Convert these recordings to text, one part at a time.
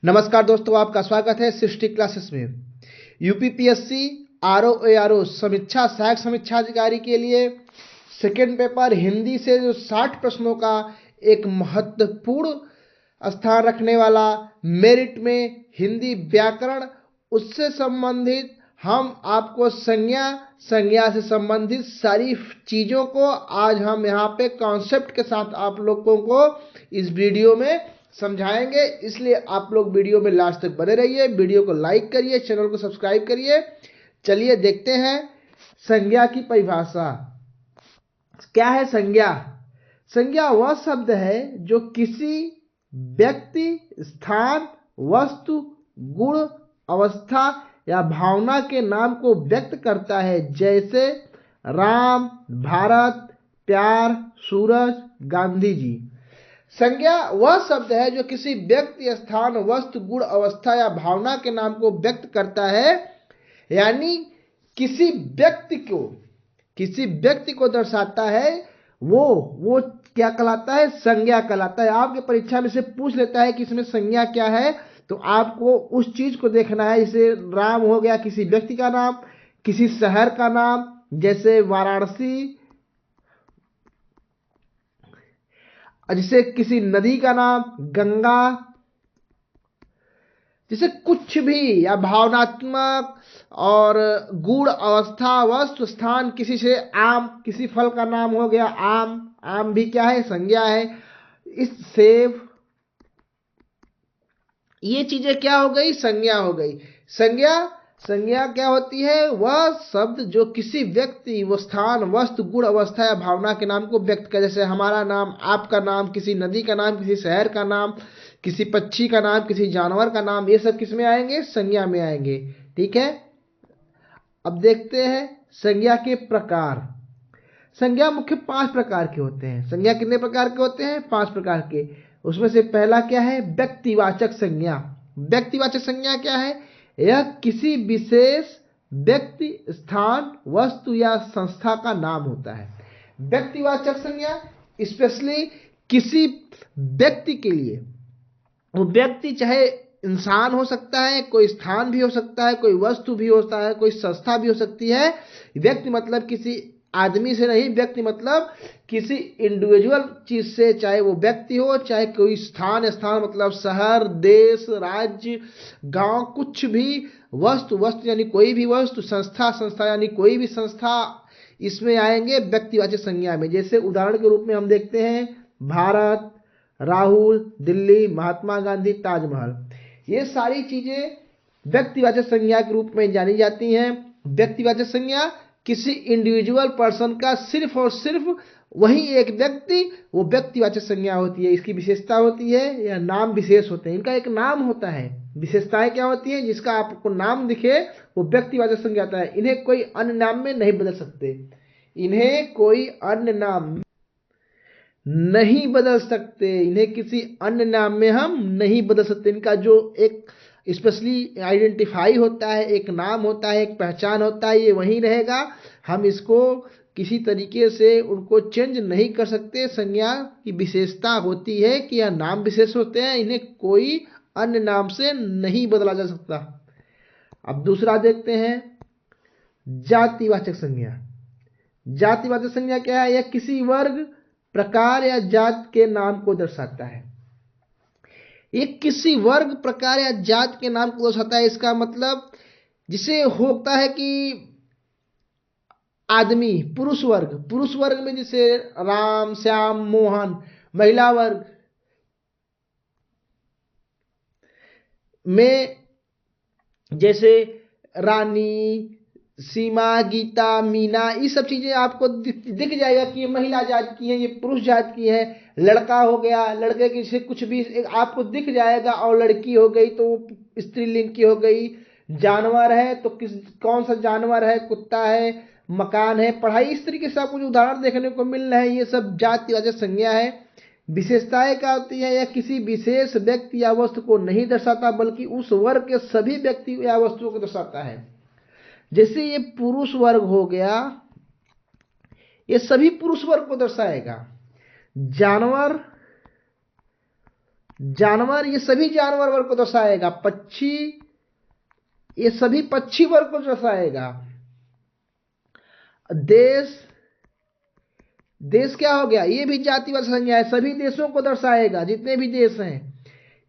नमस्कार दोस्तों, आपका स्वागत है सृष्टि क्लासेस में। यूपीपीएससी आरओ समीक्षा सहायक समीक्षा अधिकारी के लिए सेकेंड पेपर हिंदी से जो 60 प्रश्नों का एक महत्वपूर्ण स्थान रखने वाला मेरिट में हिंदी व्याकरण, उससे संबंधित हम आपको संज्ञा से संबंधित सारी चीज़ों को आज हम यहाँ पे कॉन्सेप्ट के साथ आप लोगों को इस वीडियो में समझाएंगे। इसलिए आप लोग वीडियो में लास्ट तक बने रहिए, वीडियो को लाइक करिए, चैनल को सब्सक्राइब करिए। चलिए देखते हैं संज्ञा की परिभाषा। क्या है संज्ञा? संज्ञा वह शब्द है जो किसी व्यक्ति, स्थान, वस्तु, गुण, अवस्था या भावना के नाम को व्यक्त करता है, जैसे राम, भारत, प्यार, सूरज, गांधी जी। संज्ञा वह शब्द है जो किसी व्यक्ति, स्थान, वस्तु, गुण, अवस्था या भावना के नाम को व्यक्त करता है, यानी किसी व्यक्ति को दर्शाता है। वो क्या कहलाता है? संज्ञा कहलाता है। आपके परीक्षा में से पूछ लेता है कि इसमें संज्ञा क्या है, तो आपको उस चीज को देखना है। जैसे राम हो गया किसी व्यक्ति का नाम, किसी शहर का नाम, जैसे वाराणसी, जैसे किसी नदी का नाम गंगा, जैसे कुछ भी, या भावनात्मक और गुण, अवस्था, वस्तु, स्थान, किसी से आम, किसी फल का नाम हो गया आम भी क्या है? संज्ञा है। इस सेब, ये चीजें क्या हो गई? संज्ञा हो गई। संज्ञा क्या होती है? वह शब्द जो किसी व्यक्ति, वो स्थान, वस्तु, गुण, अवस्था या भावना के नाम को व्यक्त करे। जैसे हमारा नाम, आपका नाम, किसी नदी का नाम, किसी शहर का नाम, किसी पक्षी का नाम, किसी जानवर का नाम, ये सब किस में आएंगे? संज्ञा में आएंगे। ठीक है, अब देखते हैं संज्ञा के प्रकार। संज्ञा मुख्य 5 प्रकार के होते हैं। संज्ञा कितने प्रकार के होते हैं? 5 प्रकार के। उसमें से पहला क्या है? व्यक्तिवाचक संज्ञा। व्यक्तिवाचक संज्ञा क्या है? यह किसी विशेष व्यक्ति, स्थान, वस्तु या संस्था का नाम होता है। व्यक्तिवाचक संज्ञा स्पेशली किसी व्यक्ति के लिए। वो व्यक्ति चाहे इंसान हो सकता है, कोई स्थान भी हो सकता है, कोई वस्तु भी होता है, कोई संस्था भी हो सकती है। व्यक्ति मतलब किसी आदमी से नहीं, व्यक्ति मतलब किसी इंडिविजुअल चीज से, चाहे वो व्यक्ति हो, चाहे कोई स्थान मतलब शहर, देश, राज्य, गांव, कुछ भी। वस्तु यानी कोई भी वस्तु, संस्था यानी कोई भी संस्था, इसमें आएंगे व्यक्तिवाचक संज्ञा में। जैसे उदाहरण के रूप में हम देखते हैं भारत, राहुल, दिल्ली, महात्मा गांधी, ताजमहल, ये सारी चीजें व्यक्तिवाचक संज्ञा के रूप में जानी जाती हैं। व्यक्तिवाचक संज्ञा किसी इंडिविजुअल पर्सन का सिर्फ और सिर्फ वही एक व्यक्ति, वो व्यक्तिवाचक संज्ञा होती है। इसकी विशेषता होती है, या नाम विशेष होते हैं, इनका एक नाम होता है। विशेषताएं क्या होती हैं? जिसका आपको नाम दिखे वो व्यक्तिवाचक संज्ञा होता है। इन्हें कोई अन्य नाम में नहीं बदल सकते, इन्हें कोई अन्य नाम नहीं बदल सकते, इन्हें किसी अन्य नाम में हम नहीं बदल सकते। इनका जो एक स्पेशली आइडेंटिफाई होता है, एक नाम होता है, एक पहचान होता है, ये वहीं रहेगा। हम इसको किसी तरीके से उनको चेंज नहीं कर सकते। संज्ञा की विशेषता होती है कि यह नाम विशेष होते हैं, इन्हें कोई अन्य नाम से नहीं बदला जा सकता। अब दूसरा देखते हैं जातिवाचक संज्ञा। जातिवाचक संज्ञा क्या है? यह किसी वर्ग, प्रकार या जात के नाम को दर्शाता है। ये किसी वर्ग, प्रकार या जात के नाम को दर्शाता है। इसका मतलब जिसे होता है कि आदमी, पुरुष वर्ग में जैसे राम, श्याम, मोहन। महिला वर्ग में जैसे रानी, सीमा, गीता, मीना, ये सब चीजें आपको दिख जाएगा कि ये महिला जात की है, ये पुरुष जात की है। लड़का हो गया, लड़के की से कुछ भी आपको दिख जाएगा। और लड़की हो गई तो स्त्रीलिंग की हो गई। जानवर है तो कौन सा जानवर है? कुत्ता है, मकान है, पढ़ाई, इस तरीके से आपको जो उदाहरण देखने को मिल रहे हैं, ये सब जातिवाचक संज्ञा है। विशेषताएं क्या होती है? यह किसी विशेष व्यक्ति या वस्तु को नहीं दर्शाता, बल्कि उस वर्ग के सभी व्यक्ति या वस्तुओं को दर्शाता है। जैसे ये पुरुष वर्ग हो गया, ये सभी पुरुष वर्ग को दर्शाएगा। जानवर जानवर, ये सभी जानवर वर्ग को दर्शाएगा। पक्षी, ये सभी पक्षी वर्ग को दर्शाएगा। देश, देश क्या हो गया, ये भी जातिवाचक संज्ञा है, सभी देशों को दर्शाएगा, जितने भी देश हैं।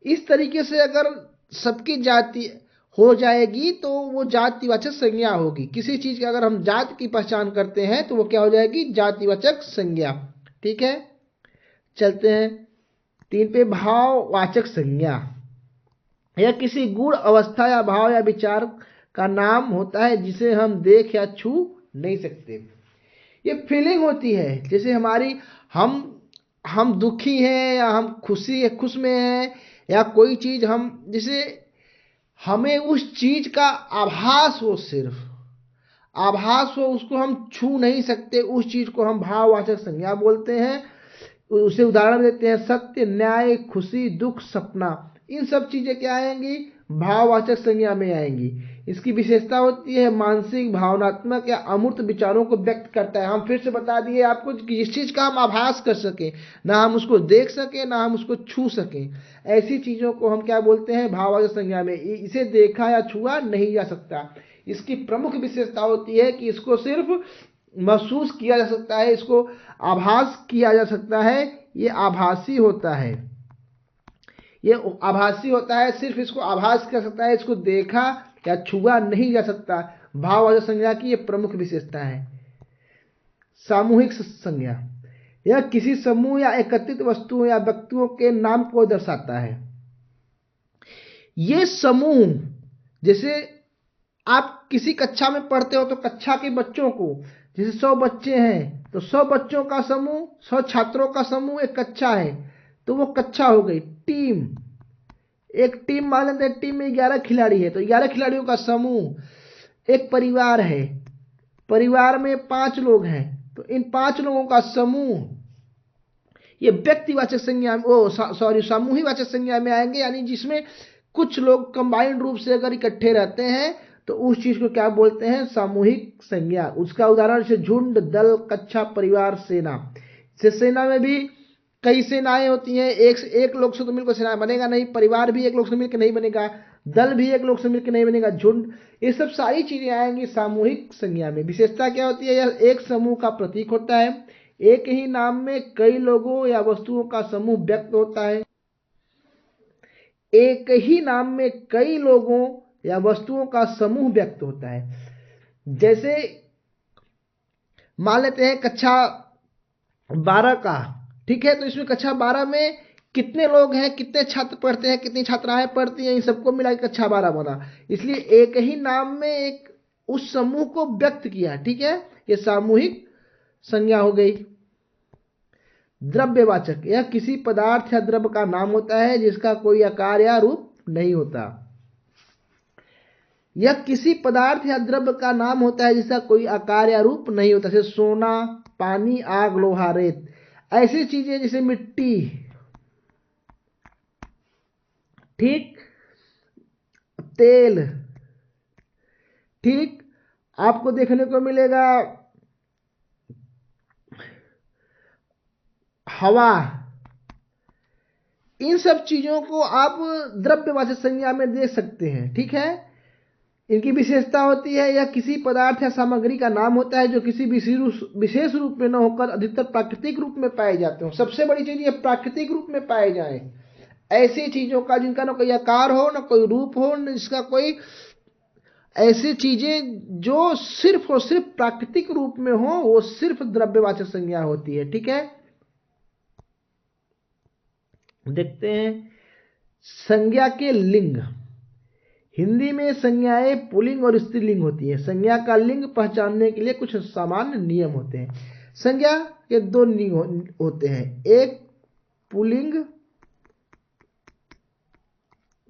इस तरीके से अगर सबकी जाति हो जाएगी तो वो जातिवाचक संज्ञा होगी। किसी चीज की अगर हम जाति की पहचान करते हैं तो वो क्या हो जाएगी, जातिवाचक संज्ञा। ठीक है, चलते हैं 3 पे, भाववाचक संज्ञा। यह किसी गुण, अवस्था या भाव या विचार का नाम होता है जिसे हम देख या छू नहीं सकते। ये फीलिंग होती है, जैसे हमारी हम दुखी हैं या हम खुश में हैं, या कोई चीज हम, जैसे हमें उस चीज का आभास हो, सिर्फ आभास हो, उसको हम छू नहीं सकते, उस चीज को हम भाववाचक संज्ञा बोलते हैं। उसे उदाहरण देते हैं, सत्य, न्याय, खुशी, दुख, सपना। इन सब चीजें क्या आएंगी, भाववाचक संज्ञा में आएंगी। इसकी विशेषता होती है मानसिक, भावनात्मक या अमूर्त विचारों को व्यक्त करता है। हम फिर से बता दिए आपको कि इस चीज का हम आभास कर सकें, ना हम उसको देख सकें ना हम उसको छू सकें, ऐसी चीजों को हम क्या बोलते हैं, भाववाचक संज्ञा में। इसे देखा या छुआ नहीं जा सकता। इसकी प्रमुख विशेषता होती है कि इसको सिर्फ महसूस किया जा सकता है, इसको आभास किया जा सकता है। ये आभासी होता है, ये आभासी होता है, सिर्फ इसको आभास कर सकता है, इसको देखा या छुआ नहीं जा सकता। भाववाचक संज्ञा की ये प्रमुख विशेषता है। सामूहिक संज्ञा, यह किसी समूह या एकत्रित वस्तुओं या व्यक्तियों के नाम को दर्शाता है। ये समूह, जैसे आप किसी कक्षा में पढ़ते हो तो कक्षा के बच्चों को, जैसे 100 बच्चे हैं तो 100 बच्चों का समूह, 100 छात्रों का समूह एक कक्षा है, तो वो कक्षा हो गई। टीम, एक टीम मान लेते हैं, टीम में 11 खिलाड़ी है तो 11 खिलाड़ियों का समूह। एक परिवार है, परिवार में 5 लोग हैं तो इन 5 लोगों का समूह। ये व्यक्तिवाचक संज्ञा, सामूहिकवाचक संज्ञा में आएंगे, यानी जिसमें कुछ लोग कंबाइंड रूप से अगर इकट्ठे रहते हैं तो उस चीज को क्या बोलते हैं, सामूहिक संज्ञा। उसका उदाहरण जैसे झुंड, दल, कक्षा, परिवार, सेना। जैसे सेना में भी कई सेनाएं होती हैं, एक लोग से तो मिलकर सेना बनेगा नहीं, परिवार भी एक लोग से मिलकर नहीं बनेगा, दल भी एक लोग से मिलकर नहीं बनेगा, झुंड, ये सब सारी चीजें आएंगी सामूहिक संज्ञा में। विशेषता क्या होती है, यह एक समूह का प्रतीक होता है। एक ही नाम में कई लोगों या वस्तुओं का समूह व्यक्त होता है। एक ही नाम में कई लोगों या वस्तुओं का समूह व्यक्त होता है। जैसे मान लेते हैं कक्षा 12 का, ठीक है, तो इसमें कक्षा 12 में कितने लोग हैं, कितने छात्र पढ़ते हैं, कितनी छात्राएं पढ़ती हैं, इन सबको मिला के कक्षा 12 बना। इसलिए एक ही नाम में एक उस समूह को व्यक्त किया। ठीक है, ये सामूहिक संज्ञा हो गई। द्रव्यवाचक, यह किसी पदार्थ या द्रव्य का नाम होता है जिसका कोई आकार या रूप नहीं होता। यह किसी पदार्थ या द्रव्य का नाम होता है जिसका कोई आकार या रूप नहीं होता, जैसे सोना, पानी, आग, लोहा, रेत, ऐसी चीजें, जैसे मिट्टी, ठीक, तेल, ठीक, आपको देखने को मिलेगा हवा। इन सब चीजों को आप द्रव्यवाचक संज्ञा में देख सकते हैं। ठीक है, इनकी विशेषता होती है, यह किसी पदार्थ या सामग्री का नाम होता है जो किसी विशेष रूप में न होकर अधिकतर प्राकृतिक रूप में पाए जाते हो। सबसे बड़ी चीज ये प्राकृतिक रूप में पाए जाए, ऐसी चीजों का जिनका न कोई आकार हो, न कोई रूप हो, न जिसका कोई, ऐसी चीजें जो सिर्फ और सिर्फ प्राकृतिक रूप में हो, वो सिर्फ द्रव्यवाचक संज्ञा होती है। ठीक है, देखते हैं संज्ञा के लिंग। हिंदी में संज्ञाएं पुल्लिंग और स्त्रीलिंग होती है। संज्ञा का लिंग पहचानने के लिए कुछ सामान्य नियम होते हैं। संज्ञा के 2 लिंग होते हैं, एक पुल्लिंग,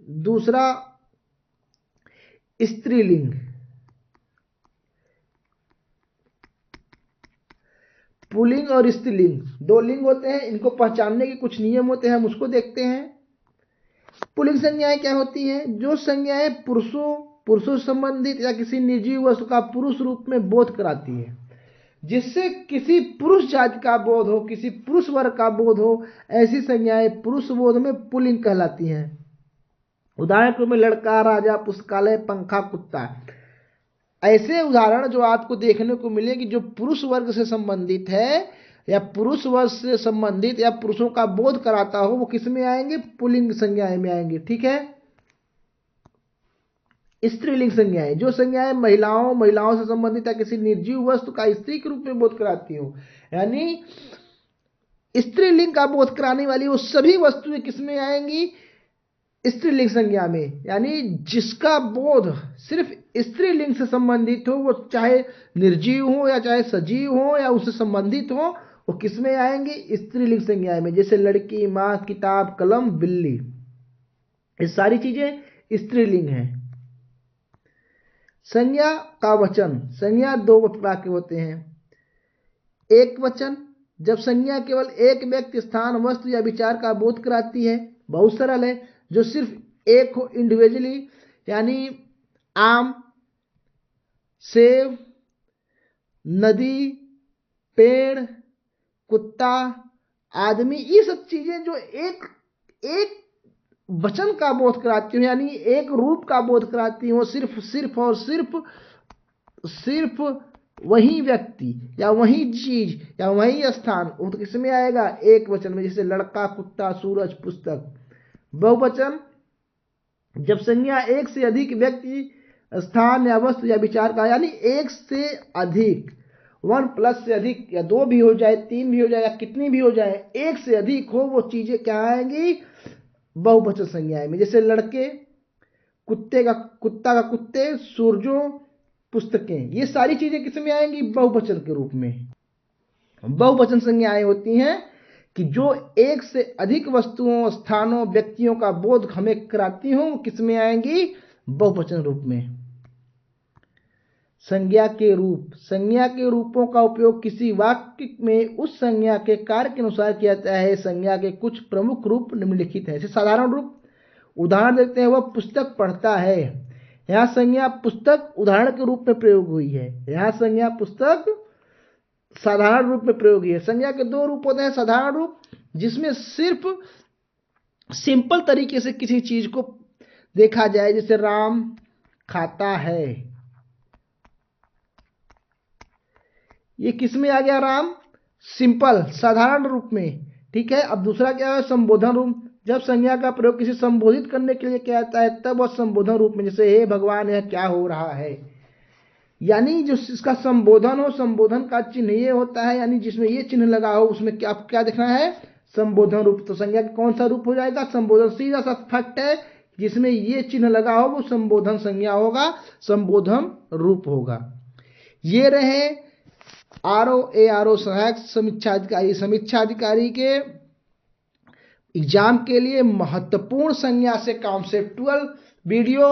दूसरा स्त्रीलिंग। पुल्लिंग और स्त्रीलिंग 2 लिंग होते हैं, इनको पहचानने के कुछ नियम होते हैं, हम उसको देखते हैं। पुल्लिंग संज्ञाएं क्या होती हैं, जो संज्ञाएं पुरुषों से संबंधित या किसी निर्जीव वस्तु का पुरुष रूप में बोध कराती है। जिससे किसी पुरुष जाति का बोध हो, किसी पुरुष वर्ग का बोध हो, ऐसी संज्ञाएं पुरुष बोध में पुल्लिंग कहलाती हैं। उदाहरण के रूप में लड़का, राजा, पुस्तकालय, पंखा, कुत्ता। ऐसे उदाहरण जो आपको देखने को मिले कि जो पुरुष वर्ग से संबंधित है या पुरुष वर्ग से संबंधित या पुरुषों का बोध कराता हो, वो किस में आएंगे? पुल्लिंग संज्ञाएं में आएंगे। ठीक है। स्त्रीलिंग संज्ञाएं, जो संज्ञाएं महिलाओं से संबंधित या किसी निर्जीव वस्तु का स्त्री के रूप में बोध कराती हो, यानी स्त्रीलिंग का बोध कराने वाली वो सभी वस्तुएं किसमें आएंगी? स्त्रीलिंग संज्ञा में। यानी जिसका बोध सिर्फ स्त्रीलिंग से संबंधित हो, वो चाहे निर्जीव हो या चाहे सजीव हो या उससे संबंधित हो, वो किसमें आएंगे? स्त्रीलिंग संज्ञा में। जैसे लड़की, माँ, किताब, कलम, बिल्ली, ये सारी चीजें स्त्रीलिंग हैं। संज्ञा का वचन, संज्ञा दो प्रकार के होते हैं। एक वचन, जब संज्ञा केवल एक व्यक्ति, स्थान, वस्तु या विचार का बोध कराती है। बहुत सरल है, जो सिर्फ एक हो इंडिविजुअली, यानी आम, सेब, नदी, पेड़, कुत्ता, आदमी, ये सब चीजें जो एक वचन का बोध कराती हो, यानी एक रूप का बोध कराती हो, सिर्फ और सिर्फ वही व्यक्ति या वही चीज या वही स्थान, वो तो किसमें आएगा? एक वचन में। जैसे लड़का, कुत्ता, सूरज, पुस्तक। बहुवचन, जब संज्ञा एक से अधिक व्यक्ति, स्थान या वस्तु या विचार का, यानी एक से अधिक, 1+ से अधिक, या 2 भी हो जाए, 3 भी हो जाए, या कितनी भी हो जाए, एक से अधिक हो, वो चीजें क्या आएंगी? बहुवचन संज्ञाएं में। जैसे लड़के, कुत्ता का कुत्ते, सूरजों, पुस्तकें, ये सारी चीजें किसमें आएंगी? बहुवचन के रूप में। बहुवचन संज्ञाएं होती हैं कि जो एक से अधिक वस्तुओं, स्थानों, व्यक्तियों का बोध हमें कराती हों, किसमें आएंगी? बहुवचन रूप में। संज्ञा के रूप, संज्ञा के रूपों का उपयोग किसी वाक्य में उस संज्ञा के कार्य के अनुसार किया जाता है। संज्ञा के कुछ प्रमुख रूप निम्नलिखित हैं। जैसे साधारण रूप, उदाहरण देते हैं, वह पुस्तक पढ़ता है। यहाँ संज्ञा पुस्तक उदाहरण के रूप में प्रयोग हुई है। यहाँ संज्ञा पुस्तक साधारण रूप में प्रयोग हुई है। संज्ञा के 2 रूप होते हैं। साधारण रूप, जिसमें सिर्फ सिंपल तरीके से किसी चीज को देखा जाए, जैसे राम खाता है, ये किसमें आ गया? राम, सिंपल, साधारण रूप में। ठीक है। अब दूसरा क्या है? संबोधन रूप, जब संज्ञा का प्रयोग किसी संबोधित करने के लिए किया जाता है, तब वह संबोधन रूप में, जैसे हे भगवान, यह क्या हो रहा है, यानी जो इसका संबोधन हो, संबोधन का चिन्ह ये होता है, यानी जिसमें ये चिन्ह लगा हो, उसमें क्या देखना है? संबोधन रूप। तो संज्ञा का कौन सा रूप हो जाएगा? संबोधन। सीधा सा फैक्ट है, जिसमें ये चिन्ह लगा हो वो संबोधन संज्ञा होगा, संबोधन रूप होगा। ये रहे आरओ सहायक समीक्षा अधिकारी। समीक्षा अधिकारी के एग्जाम के लिए महत्वपूर्ण संज्ञा से कॉन्सेप्टुअल वीडियो,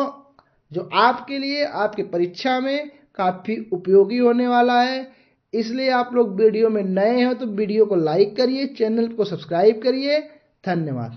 जो आपके लिए आपके परीक्षा में काफी उपयोगी होने वाला है। इसलिए आप लोग वीडियो में नए हो तो वीडियो को लाइक करिए, चैनल को सब्सक्राइब करिए। धन्यवाद।